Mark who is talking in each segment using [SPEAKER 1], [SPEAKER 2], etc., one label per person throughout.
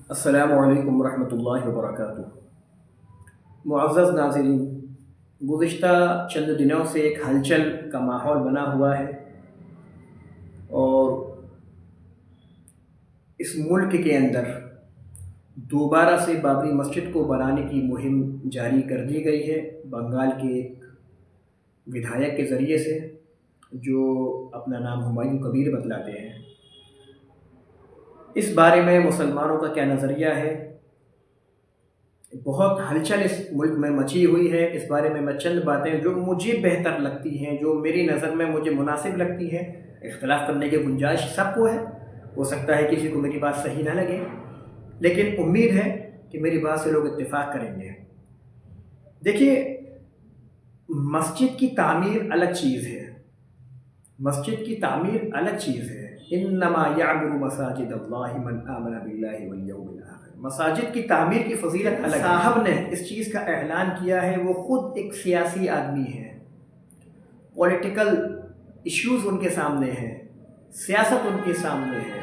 [SPEAKER 1] السلام علیکم ورحمۃ اللہ وبرکاتہ۔ معزز ناظرین، گزشتہ چند دنوں سے ایک ہلچل کا ماحول بنا ہوا ہے اور اس ملک کے اندر دوبارہ سے بابری مسجد کو بنانے کی مہم جاری کر دی گئی ہے بنگال کے ایک ودھایک کے ذریعے سے، جو اپنا نام ہمایوں کبیر بتلاتے ہیں۔ اس بارے میں مسلمانوں کا کیا نظریہ ہے؟ بہت ہلچل اس ملک میں مچی ہوئی ہے۔ اس بارے میں چند باتیں جو مجھے بہتر لگتی ہیں، جو میری نظر میں مجھے مناسب لگتی ہیں، اختلاف کرنے کی گنجائش سب کو ہے، ہو سکتا ہے کسی کو میری بات صحیح نہ لگے، لیکن امید ہے کہ میری بات سے لوگ اتفاق کریں گے۔ دیکھیے، مسجد کی تعمیر الگ چیز ہے، مسجد کی تعمیر الگ چیز ہے۔ انما یعمر مساجد اللہ من آمن باللہ والیوم الآخر۔ مساجد کی تعمیر کی فضیلت الگ ہے۔ صاحب نے اس چیز کا اعلان کیا ہے، وہ خود ایک سیاسی آدمی ہے، پولیٹیکل ایشوز ان کے سامنے ہیں، سیاست ان کے سامنے ہے،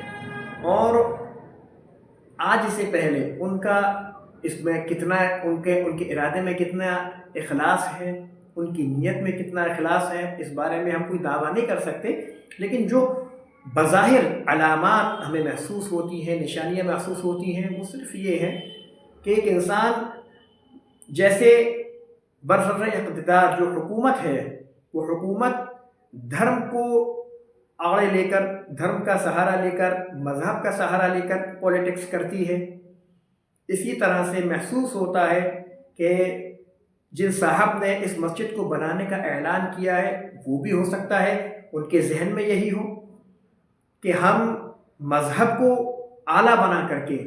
[SPEAKER 1] اور آج سے پہلے ان کا اس میں کتنا ان کے ارادے میں کتنا اخلاص ہے، ان کی نیت میں کتنا اخلاص ہے، اس بارے میں ہم کوئی دعویٰ نہیں کر سکتے، لیکن جو بظاہر علامات ہمیں محسوس ہوتی ہیں، نشانیاں محسوس ہوتی ہیں، وہ صرف یہ ہے کہ ایک انسان جیسے برسر اقتدار جو حکومت ہے، وہ حکومت دھرم کو آڑے لے کر، دھرم کا سہارا لے کر، مذہب کا سہارا لے کر پولیٹکس کرتی ہے۔ اسی طرح سے محسوس ہوتا ہے کہ جن صاحب نے اس مسجد کو بنانے کا اعلان کیا ہے، وہ بھی ہو سکتا ہے ان کے ذہن میں یہی ہو کہ ہم مذہب کو اعلیٰ بنا کر کے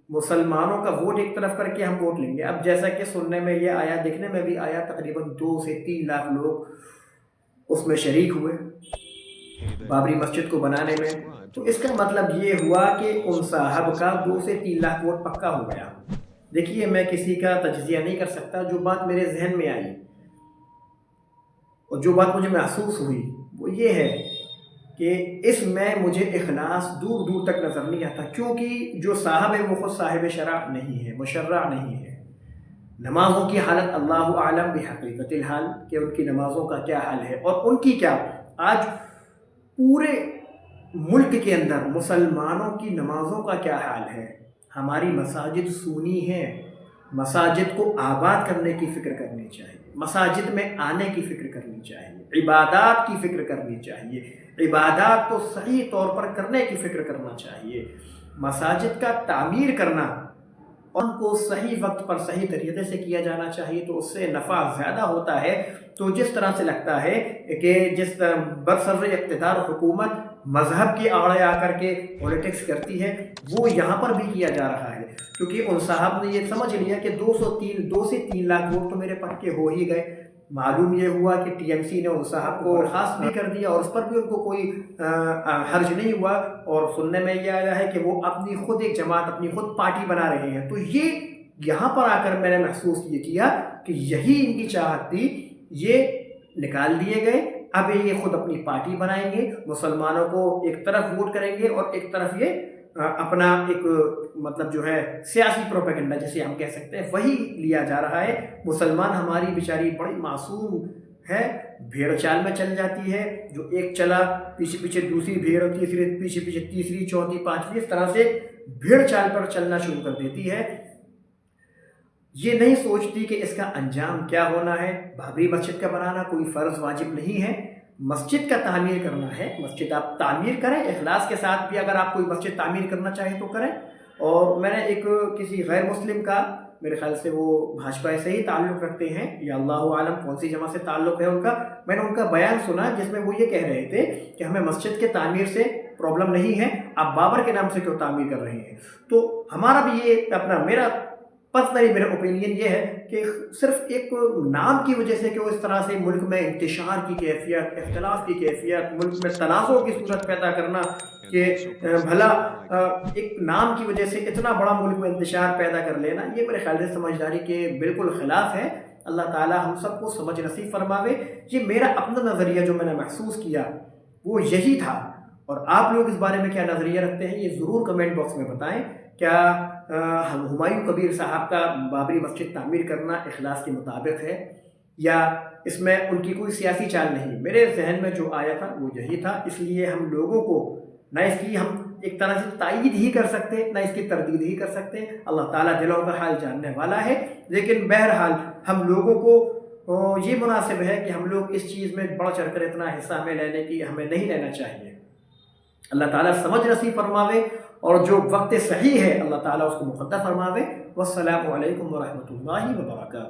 [SPEAKER 1] مسلمانوں کا ووٹ ایک طرف کر کے ہم ووٹ لیں گے۔ اب جیسا کہ سننے میں یہ آیا، دیکھنے میں بھی آیا، تقریباً 2 سے 3 لاکھ لوگ اس میں شریک ہوئے بابری مسجد کو بنانے میں، تو اس کا مطلب یہ ہوا کہ ان صاحب کا 2 سے 3 لاکھ ووٹ پکا ہو گیا۔ دیکھیے، میں کسی کا تجزیہ نہیں کر سکتا، جو بات میرے ذہن میں آئی اور جو بات مجھے محسوس ہوئی وہ یہ ہے کہ اس میں مجھے اخلاص دور دور تک نظر نہیں آتا، کیونکہ جو صاحب ہے وہ خود صاحب شرع نہیں ہے، مشرع نہیں ہے۔ نمازوں کی حالت اللہ اعلم بحقیقت الحال کہ ان کی نمازوں کا کیا حال ہے، اور ان کی کیا آج پورے ملک کے اندر مسلمانوں کی نمازوں کا کیا حال ہے۔ ہماری مساجد سونی ہیں، مساجد کو آباد کرنے کی فکر کرنی چاہیے، مساجد میں آنے کی فکر کرنی چاہیے، عبادات کی فکر کرنی چاہیے، عبادات کو صحیح طور پر کرنے کی فکر کرنا چاہیے، مساجد کا تعمیر کرنا ان کو صحیح وقت پر صحیح طریقے سے کیا جانا چاہیے، تو اس سے نفع زیادہ ہوتا ہے۔ تو جس طرح سے لگتا ہے کہ جس برسر اقتدار حکومت مذہب کے آڑے آ کر کے پولیٹکس کرتی ہے، وہ یہاں پر بھی کیا جا رہا ہے، کیونکہ ان صاحب نے یہ سمجھ لیا کہ 2 سے 3 لاکھ ووٹ تو میرے پکے ہو ہی گئے۔ معلوم یہ ہوا کہ ٹی ایم سی نے ان صاحب کو خاص بھی کر دیا، اور اس پر بھی ان کو کوئی حرج نہیں ہوا، اور سننے میں یہ آیا ہے کہ وہ اپنی خود ایک جماعت، اپنی خود پارٹی بنا رہے ہیں۔ تو یہ یہاں پر آ کر میں نے محسوس یہ کیا کہ یہی ان کی چاہت تھی، یہ نکال دیے گئے، اب یہ خود اپنی پارٹی بنائیں گے، مسلمانوں کو ایک طرف ووٹ کریں گے اور ایک طرف یہ اپنا ایک مطلب جو ہے سیاسی پروپیگنڈا جسے ہم کہہ سکتے ہیں، وہی لیا جا رہا ہے۔ مسلمان ہماری بیچاری بڑی معصوم ہے، بھیڑ چال میں چل جاتی ہے، جو ایک چلا پیچھے پیچھے دوسری بھیڑ، تیسری پیچھے پیچھے تیسری، چوتھی، پانچویں، اس طرح سے بھیڑ چال پر چلنا شروع کر دیتی ہے۔ یہ نہیں سوچتی کہ اس کا انجام کیا ہونا ہے۔ بابری مسجد کا بنانا کوئی فرض واجب نہیں ہے، مسجد کا تعمیر کرنا ہے۔ مسجد آپ تعمیر کریں اخلاص کے ساتھ بھی، اگر آپ کوئی مسجد تعمیر کرنا چاہیں تو کریں۔ اور میں نے ایک کسی غیر مسلم کا، میرے خیال سے وہ بھاجپا سے ہی تعلق رکھتے ہیں یا اللہ عالم کون سی جماعت سے تعلق ہے ان کا، میں نے ان کا بیان سنا جس میں وہ یہ کہہ رہے تھے کہ ہمیں مسجد کے تعمیر سے پرابلم نہیں ہے، آپ بابر کے نام سے کیوں تعمیر کر رہے ہیں۔ تو ہمارا بھی یہ اپنا میرا پرسنلی میرا اوپینین یہ ہے کہ صرف ایک نام کی وجہ سے کہ وہ اس طرح سے ملک میں انتشار کی کیفیت، اختلاف کی کیفیت، ملک میں تنازع کی صورت پیدا کرنا کہ بھلا ایک نام کی وجہ سے اتنا بڑا ملک میں انتشار پیدا کر لینا، یہ میرے خیال سے سمجھداری کے بالکل خلاف ہے۔ اللہ تعالیٰ ہم سب کو سمجھ نصیب فرماوے۔ یہ میرا اپنا نظریہ جو میں نے محسوس کیا وہ یہی تھا، اور آپ لوگ اس بارے میں کیا نظریہ رکھتے ہیں یہ ضرور کمنٹ باکس میں بتائیں۔ کیا ہمایوں کبیر صاحب کا بابری مسجد تعمیر کرنا اخلاص کے مطابق ہے، یا اس میں ان کی کوئی سیاسی چال نہیں؟ میرے ذہن میں جو آیا تھا وہ یہی تھا، اس لیے ہم لوگوں کو نہ اس کی ہم ایک طرح سے تائید ہی کر سکتے نہ اس کی تردید ہی کر سکتے، اللہ تعالیٰ دلوں کا حال جاننے والا ہے۔ لیکن بہرحال ہم لوگوں کو یہ مناسب ہے کہ ہم لوگ اس چیز میں بڑھ چڑھ کر اتنا حصہ ہمیں نہیں لینا چاہیے۔ اللہ تعالیٰ سمجھ نصیب فرماوے، اور جو وقت صحیح ہے اللہ تعالیٰ اس کو مقدر فرماوے۔ والسلام علیکم ورحمۃ اللہ وبرکاتہ۔